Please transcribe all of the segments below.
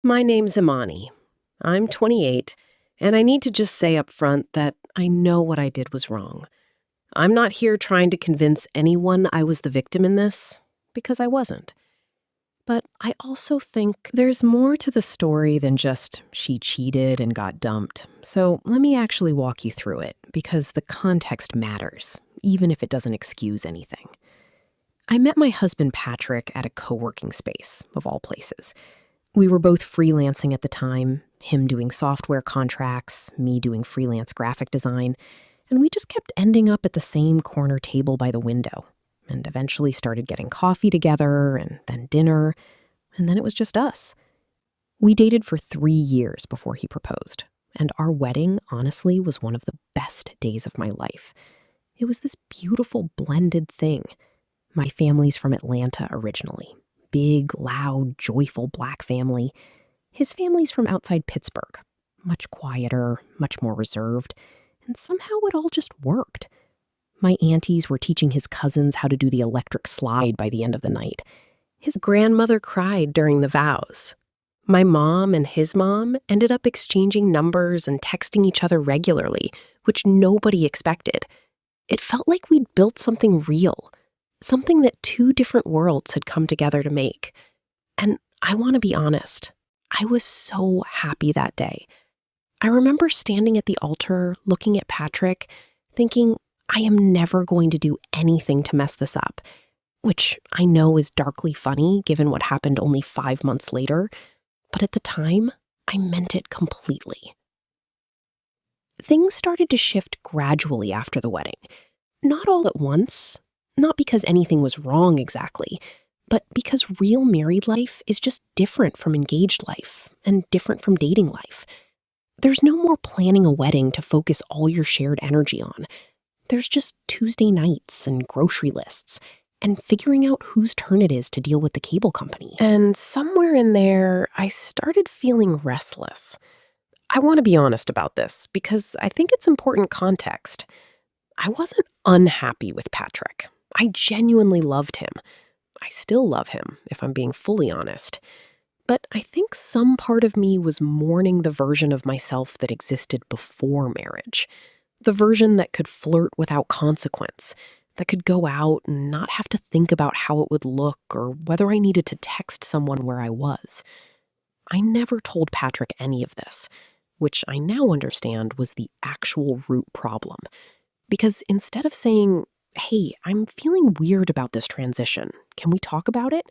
My name's Imani. I'm 28, and I need to just say up front that I know what I did was wrong. I'm not here trying to convince anyone I was the victim in this, because I wasn't. But I also think there's more to the story than just she cheated and got dumped. So let me actually walk you through it, because the context matters, even if it doesn't excuse anything. I met my husband Patrick at a co-working space, of all places. We were both freelancing at the time, him doing software contracts, me doing freelance graphic design, and we just kept ending up at the same corner table by the window, and eventually started getting coffee together, and then dinner, and then it was just us. We dated for 3 years before he proposed, and our wedding, honestly, was one of the best days of my life. It was this beautiful blended thing. My family's from Atlanta originally. Big, loud, joyful Black family. His family's from outside Pittsburgh. Much quieter, much more reserved. And somehow it all just worked. My aunties were teaching his cousins how to do the electric slide by the end of the night. His grandmother cried during the vows. My mom and his mom ended up exchanging numbers and texting each other regularly, which nobody expected. It felt like we'd built something real. Something that two different worlds had come together to make. And I want to be honest, I was so happy that day. I remember standing at the altar, looking at Patrick, thinking, I am never going to do anything to mess this up, which I know is darkly funny given what happened only 5 months later, but at the time, I meant it completely. Things started to shift gradually after the wedding. Not all at once. Not because anything was wrong exactly, but because real married life is just different from engaged life and different from dating life. There's no more planning a wedding to focus all your shared energy on. There's just Tuesday nights and grocery lists and figuring out whose turn it is to deal with the cable company. And somewhere in there, I started feeling restless. I want to be honest about this because I think it's important context. I wasn't unhappy with Patrick. I genuinely loved him. I still love him, if I'm being fully honest. But I think some part of me was mourning the version of myself that existed before marriage. The version that could flirt without consequence, that could go out and not have to think about how it would look or whether I needed to text someone where I was. I never told Patrick any of this, which I now understand was the actual root problem. Because instead of saying, hey, I'm feeling weird about this transition, can we talk about it?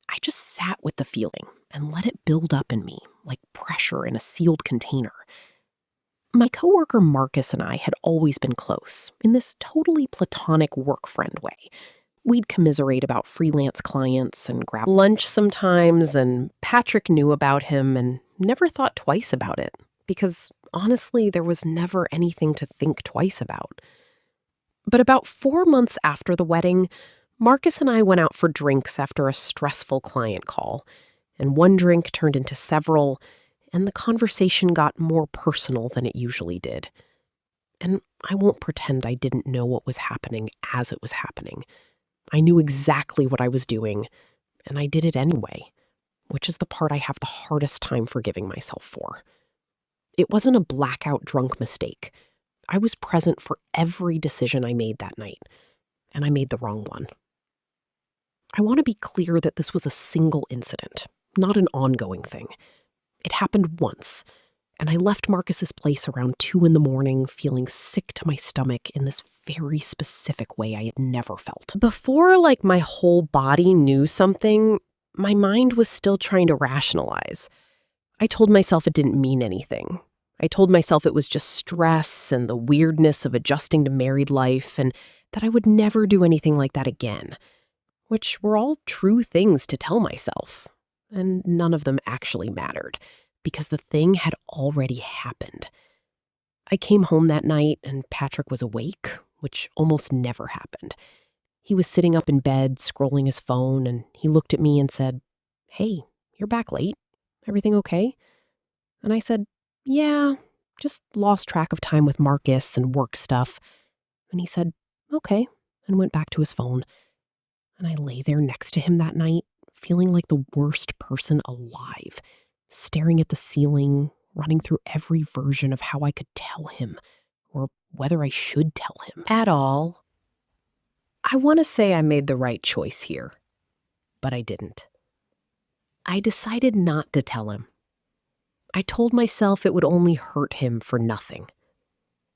I just sat with the feeling and let it build up in me like pressure in a sealed container. My coworker Marcus and I had always been close in this totally platonic work friend way. We'd commiserate about freelance clients and grab lunch sometimes, and Patrick knew about him and never thought twice about it because honestly, there was never anything to think twice about. But about 4 months after the wedding, Marcus and I went out for drinks after a stressful client call, and one drink turned into several, and the conversation got more personal than it usually did. And I won't pretend I didn't know what was happening as it was happening. I knew exactly what I was doing, and I did it anyway, which is the part I have the hardest time forgiving myself for. It wasn't a blackout drunk mistake. I was present for every decision I made that night, and I made the wrong one. I want to be clear that this was a single incident, not an ongoing thing. It happened once, and I left Marcus's place around 2 a.m. feeling sick to my stomach in this very specific way I had never felt. Before, my whole body knew something, my mind was still trying to rationalize. I told myself it didn't mean anything. I told myself it was just stress and the weirdness of adjusting to married life and that I would never do anything like that again, which were all true things to tell myself. And none of them actually mattered because the thing had already happened. I came home that night and Patrick was awake, which almost never happened. He was sitting up in bed, scrolling his phone, and he looked at me and said, "Hey, you're back late. Everything okay?" And I said, "Yeah, just lost track of time with Marcus and work stuff." And he said, "Okay," and went back to his phone. And I lay there next to him that night, feeling like the worst person alive. staring at the ceiling, running through every version of how I could tell him, or whether I should tell him at all. I want to say I made the right choice here, but I didn't. I decided not to tell him. I told myself it would only hurt him for nothing,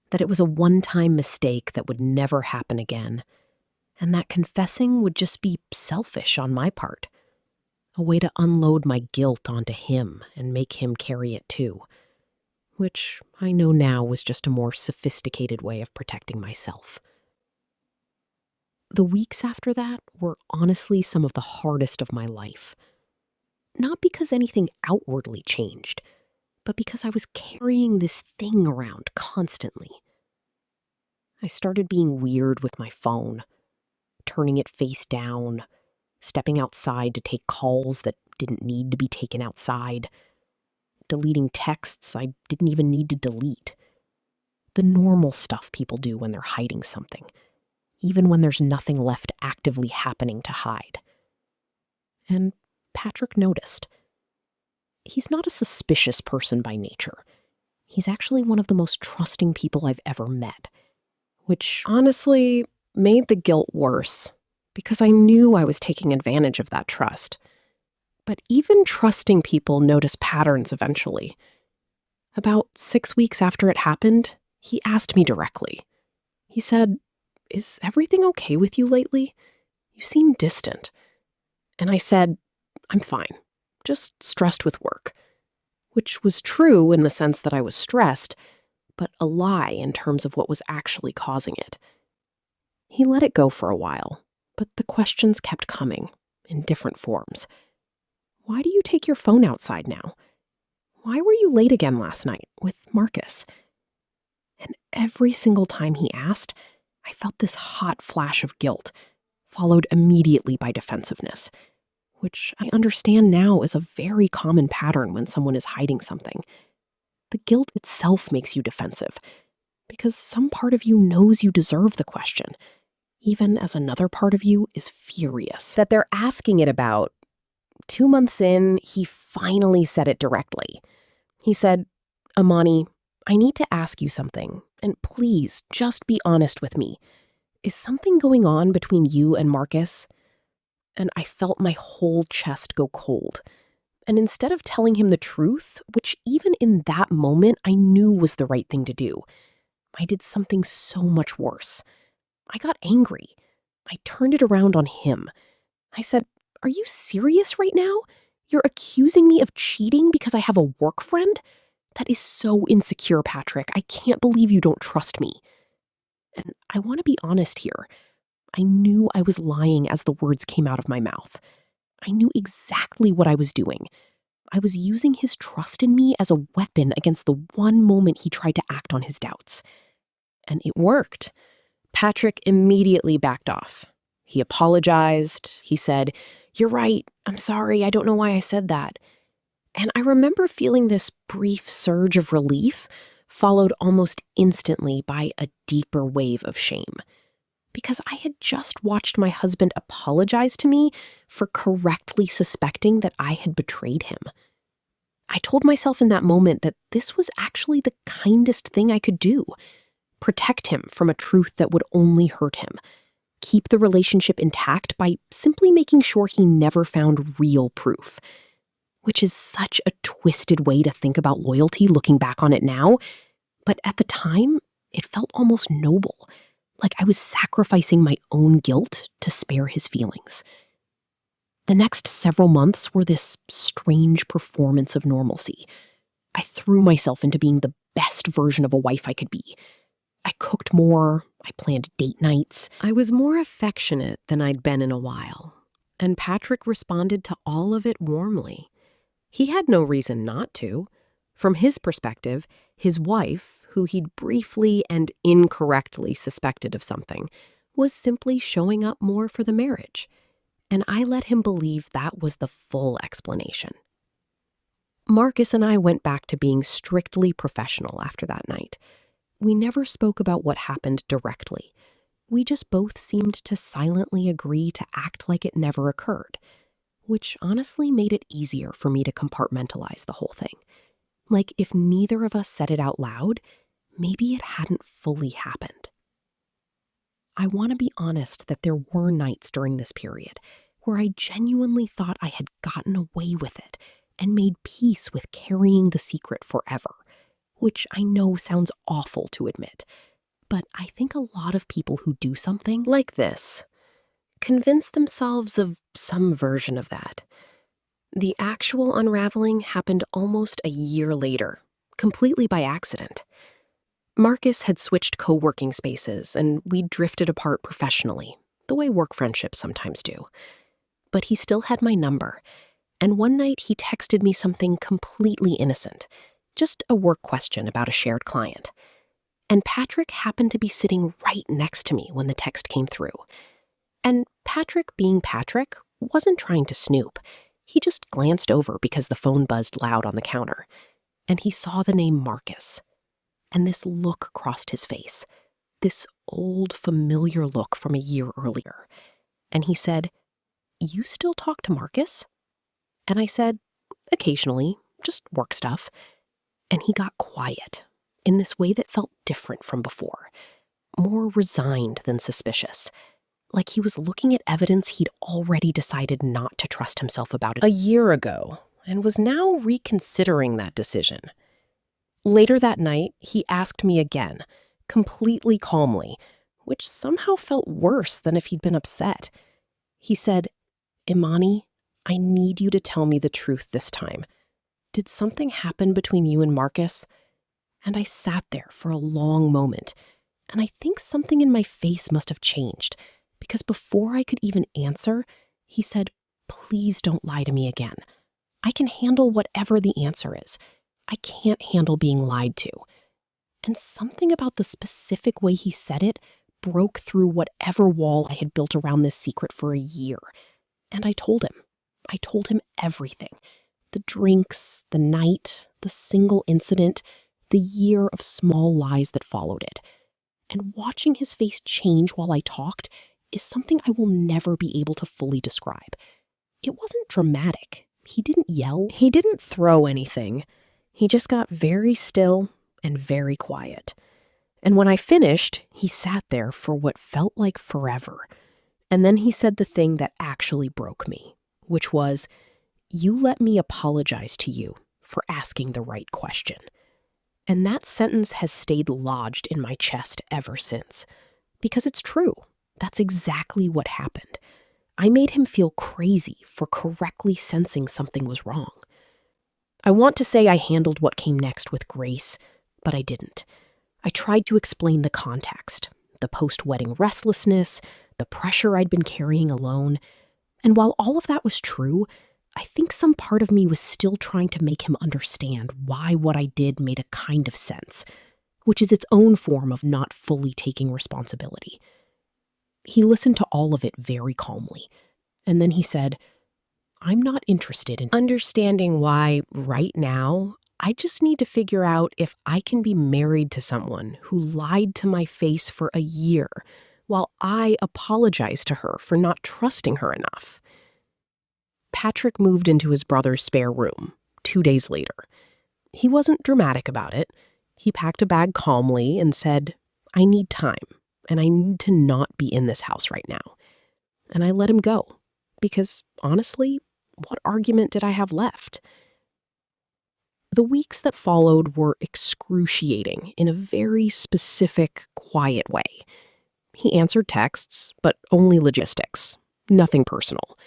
that it was a one-time mistake that would never happen again, and that confessing would just be selfish on my part, a way to unload my guilt onto him and make him carry it too, which I know now was just a more sophisticated way of protecting myself. The weeks after that were honestly some of the hardest of my life. Not because anything outwardly changed, but because I was carrying this thing around constantly. I started being weird with my phone, turning it face down, stepping outside to take calls that didn't need to be taken outside, deleting texts I didn't even need to delete. The normal stuff people do when they're hiding something, even when there's nothing left actively happening to hide. And Patrick noticed. He's not a suspicious person by nature. He's actually one of the most trusting people I've ever met, which honestly made the guilt worse because I knew I was taking advantage of that trust. But even trusting people notice patterns eventually. About 6 weeks after it happened, he asked me directly. He said, "Is everything okay with you lately? You seem distant." And I said, "I'm fine, just stressed with work," which was true in the sense that I was stressed, but a lie in terms of what was actually causing it. He let it go for a while, but the questions kept coming in different forms. Why do you take your phone outside now? Why were you late again last night with Marcus? And every single time he asked, I felt this hot flash of guilt, followed immediately by defensiveness, which I understand now is a very common pattern when someone is hiding something. The guilt itself makes you defensive, because some part of you knows you deserve the question, even as another part of you is furious that they're asking it about. 2 months in, he finally said it directly. He said, "Amani, I need to ask you something, and please just be honest with me. Is something going on between you and Marcus?" And I felt my whole chest go cold. And instead of telling him the truth, which even in that moment I knew was the right thing to do, I did something so much worse. I got angry. I turned it around on him. I said, "Are you serious right now? You're accusing me of cheating because I have a work friend? That is so insecure, Patrick. I can't believe you don't trust me." And I want to be honest here. I knew I was lying as the words came out of my mouth. I knew exactly what I was doing. I was using his trust in me as a weapon against the one moment he tried to act on his doubts. And it worked. Patrick immediately backed off. He apologized. He said, "You're right. I'm sorry. I don't know why I said that." And I remember feeling this brief surge of relief, followed almost instantly by a deeper wave of shame. Because I had just watched my husband apologize to me for correctly suspecting that I had betrayed him. I told myself in that moment that this was actually the kindest thing I could do. Protect him from a truth that would only hurt him. Keep the relationship intact by simply making sure he never found real proof. Which is such a twisted way to think about loyalty looking back on it now. But at the time, it felt almost noble. Like I was sacrificing my own guilt to spare his feelings. The next several months were this strange performance of normalcy. I threw myself into being the best version of a wife I could be. I cooked more, I planned date nights. I was more affectionate than I'd been in a while. And Patrick responded to all of it warmly. He had no reason not to. From his perspective, his wife, who he'd briefly and incorrectly suspected of something, was simply showing up more for the marriage. And I let him believe that was the full explanation. Marcus and I went back to being strictly professional after that night. We never spoke about what happened directly. We just both seemed to silently agree to act like it never occurred. which honestly made it easier for me to compartmentalize the whole thing. Like if neither of us said it out loud, maybe it hadn't fully happened. I want to be honest that there were nights during this period where I genuinely thought I had gotten away with it and made peace with carrying the secret forever, which I know sounds awful to admit, but I think a lot of people who do something like this convince themselves of some version of that. The actual unraveling happened almost a year later, completely by accident. Marcus had switched co-working spaces, and we drifted apart professionally, the way work friendships sometimes do. But he still had my number, and one night he texted me something completely innocent, just a work question about a shared client. And Patrick happened to be sitting right next to me when the text came through. And Patrick, being Patrick, wasn't trying to snoop. He just glanced over because the phone buzzed loud on the counter, and he saw the name Marcus. And this look crossed his face, this old, familiar look from a year earlier. And he said, "You still talk to Marcus?" And I said, "Occasionally, just work stuff." And he got quiet in this way that felt different from before, more resigned than suspicious, like he was looking at evidence he'd already decided not to trust himself about a year ago and was now reconsidering that decision. Later that night, he asked me again, completely calmly, which somehow felt worse than if he'd been upset. He said, "Imani, I need you to tell me the truth this time. Did something happen between you and Marcus?" And I sat there for a long moment, and I think something in my face must have changed, because before I could even answer, he said, "Please don't lie to me again. I can handle whatever the answer is. I can't handle being lied to." And something about the specific way he said it broke through whatever wall I had built around this secret for a year. And I told him. I told him everything. The drinks, the night, the single incident, the year of small lies that followed it. And watching his face change while I talked is something I will never be able to fully describe. It wasn't dramatic. He didn't yell. He didn't throw anything. He just got very still and very quiet. And when I finished, he sat there for what felt like forever. And then he said the thing that actually broke me, which was, "You let me apologize to you for asking the right question." And that sentence has stayed lodged in my chest ever since. Because it's true. That's exactly what happened. I made him feel crazy for correctly sensing something was wrong. I want to say I handled what came next with grace, but I didn't. I tried to explain the context, the post-wedding restlessness, the pressure I'd been carrying alone. And while all of that was true, I think some part of me was still trying to make him understand why what I did made a kind of sense, which is its own form of not fully taking responsibility. He listened to all of it very calmly, and then he said, "I'm not interested in understanding why right now. I just need to figure out if I can be married to someone who lied to my face for a year while I apologize to her for not trusting her enough." Patrick moved into his brother's spare room 2 days later. He wasn't dramatic about it. He packed a bag calmly and said, "I need time, and I need to not be in this house right now." And I let him go, because honestly, what argument did I have left? The weeks that followed were excruciating in a very specific, quiet way. He answered texts, but only logistics, nothing personal.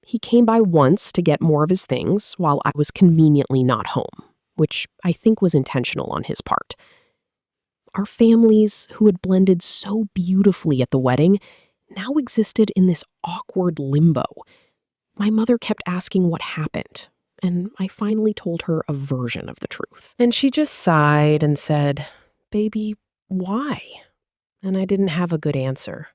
He came by once to get more of his things while I was conveniently not home, which I think was intentional on his part. Our families, who had blended so beautifully at the wedding, now existed in this awkward limbo. My mother kept asking what happened, and I finally told her a version of the truth. And she just sighed and said, "Baby, why?" And I didn't have a good answer.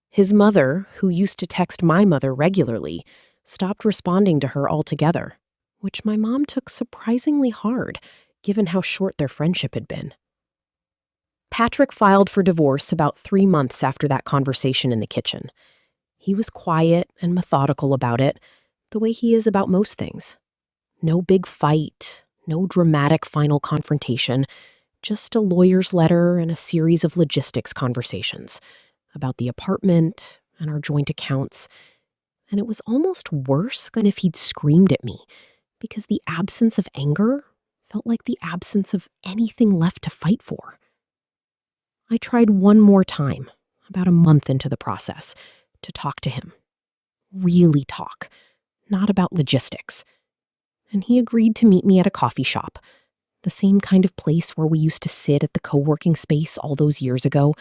His mother, who used to text my mother regularly, stopped responding to her altogether, which my mom took surprisingly hard, given how short their friendship had been. Patrick filed for divorce about 3 months after that conversation in the kitchen. He was quiet and methodical about it, the way he is about most things. No big fight, no dramatic final confrontation, just a lawyer's letter and a series of logistics conversations about the apartment and our joint accounts. And it was almost worse than if he'd screamed at me, because the absence of anger felt like the absence of anything left to fight for. I tried one more time, about a month into the process, to talk to him. Really talk, not about logistics. And he agreed to meet me at a coffee shop, the same kind of place where we used to sit at the co-working space all those years ago,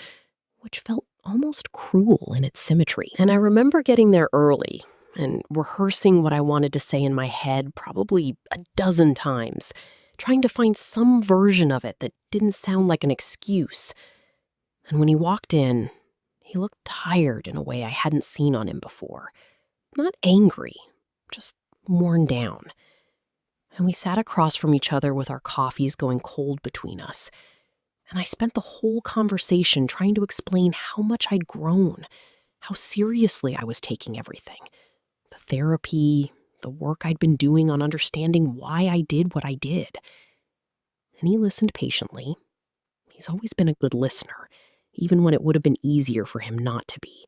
which felt almost cruel in its symmetry. And I remember getting there early and rehearsing what I wanted to say in my head probably a dozen times, trying to find some version of it that didn't sound like an excuse. And when he walked in, he looked tired in a way I hadn't seen on him before. Not angry, just worn down. And we sat across from each other with our coffees going cold between us. And I spent the whole conversation trying to explain how much I'd grown, how seriously I was taking everything. The therapy, the work I'd been doing on understanding why I did what I did. And he listened patiently. He's always been a good listener, even when it would have been easier for him not to be.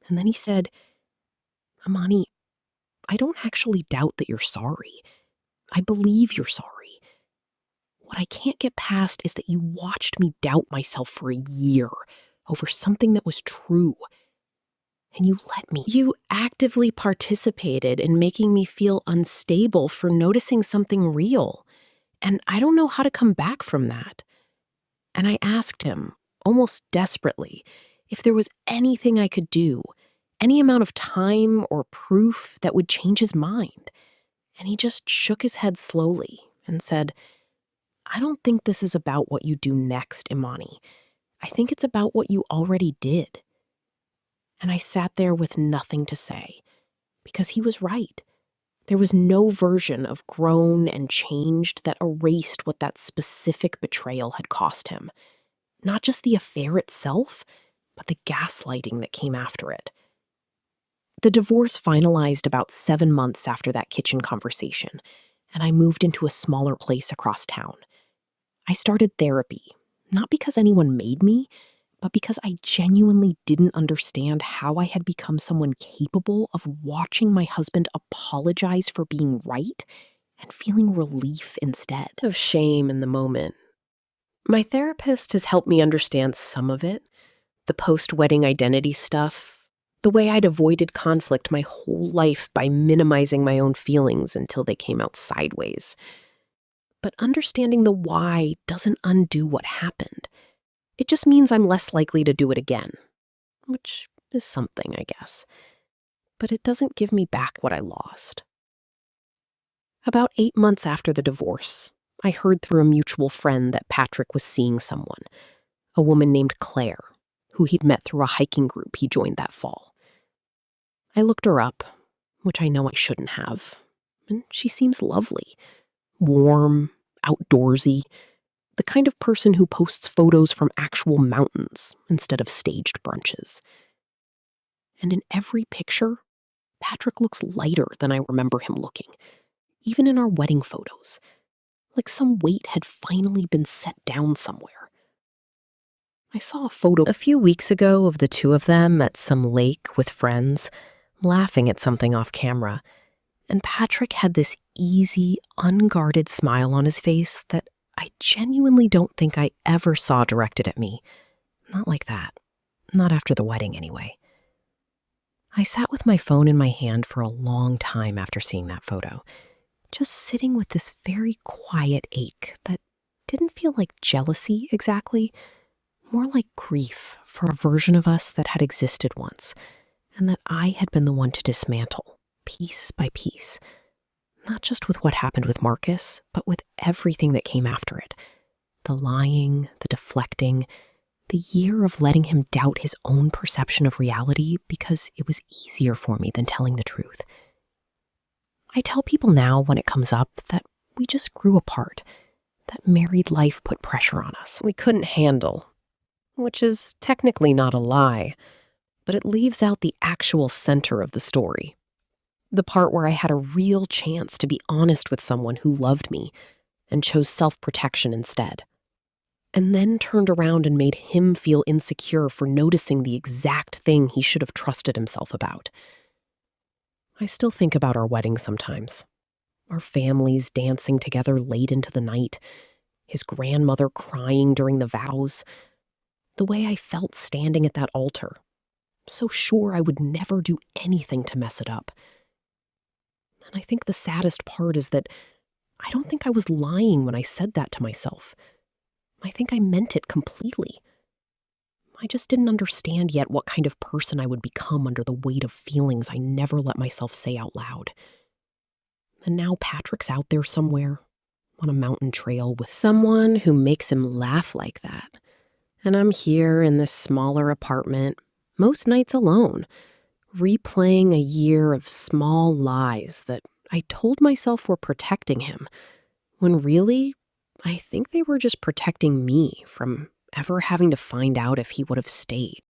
And then he said, "Amani, I don't actually doubt that you're sorry. I believe you're sorry. What I can't get past is that you watched me doubt myself for a year over something that was true. And you let me. You actively participated in making me feel unstable for noticing something real. And I don't know how to come back from that." And I asked him, almost desperately, if there was anything I could do, any amount of time or proof that would change his mind. And he just shook his head slowly and said, "I don't think this is about what you do next, Imani. I think it's about what you already did." And I sat there with nothing to say, because he was right. There was no version of grown and changed that erased what that specific betrayal had cost him. Not just the affair itself, but the gaslighting that came after it. The divorce finalized about 7 months after that kitchen conversation, and I moved into a smaller place across town. I started therapy, not because anyone made me, but because I genuinely didn't understand how I had become someone capable of watching my husband apologize for being right and feeling relief instead. Of shame in the moment. My therapist has helped me understand some of it, the post-wedding identity stuff, the way I'd avoided conflict my whole life by minimizing my own feelings until they came out sideways. But understanding the why doesn't undo what happened. It just means I'm less likely to do it again, which is something, I guess. But it doesn't give me back what I lost. About 8 months after the divorce, I heard through a mutual friend that Patrick was seeing someone, a woman named Claire, who he'd met through a hiking group he joined that fall. I looked her up, which I know I shouldn't have, and she seems lovely, warm, outdoorsy, the kind of person who posts photos from actual mountains instead of staged brunches. And in every picture, Patrick looks lighter than I remember him looking, even in our wedding photos, like some weight had finally been set down somewhere. I saw a photo a few weeks ago of the two of them at some lake with friends, laughing at something off camera, and Patrick had this easy, unguarded smile on his face that I genuinely don't think I ever saw directed at me. Not like that. Not after the wedding, anyway. I sat with my phone in my hand for a long time after seeing that photo, just sitting with this very quiet ache that didn't feel like jealousy exactly, more like grief for a version of us that had existed once, and that I had been the one to dismantle, piece by piece. Not just with what happened with Marcus, but with everything that came after it. The lying, the deflecting, the year of letting him doubt his own perception of reality because it was easier for me than telling the truth. I tell people now when it comes up that we just grew apart, that married life put pressure on us. We couldn't handle, which is technically not a lie, but it leaves out the actual center of the story. The part where I had a real chance to be honest with someone who loved me and chose self-protection instead. And then turned around and made him feel insecure for noticing the exact thing he should have trusted himself about. I still think about our wedding sometimes. Our families dancing together late into the night, his grandmother crying during the vows, the way I felt standing at that altar, so sure I would never do anything to mess it up. And I think the saddest part is that I don't think I was lying when I said that to myself. I think I meant it completely. I just didn't understand yet what kind of person I would become under the weight of feelings I never let myself say out loud. And now Patrick's out there somewhere, on a mountain trail with someone who makes him laugh like that. And I'm here in this smaller apartment, most nights alone, replaying a year of small lies that I told myself were protecting him, when really, I think they were just protecting me from ever having to find out if he would have stayed.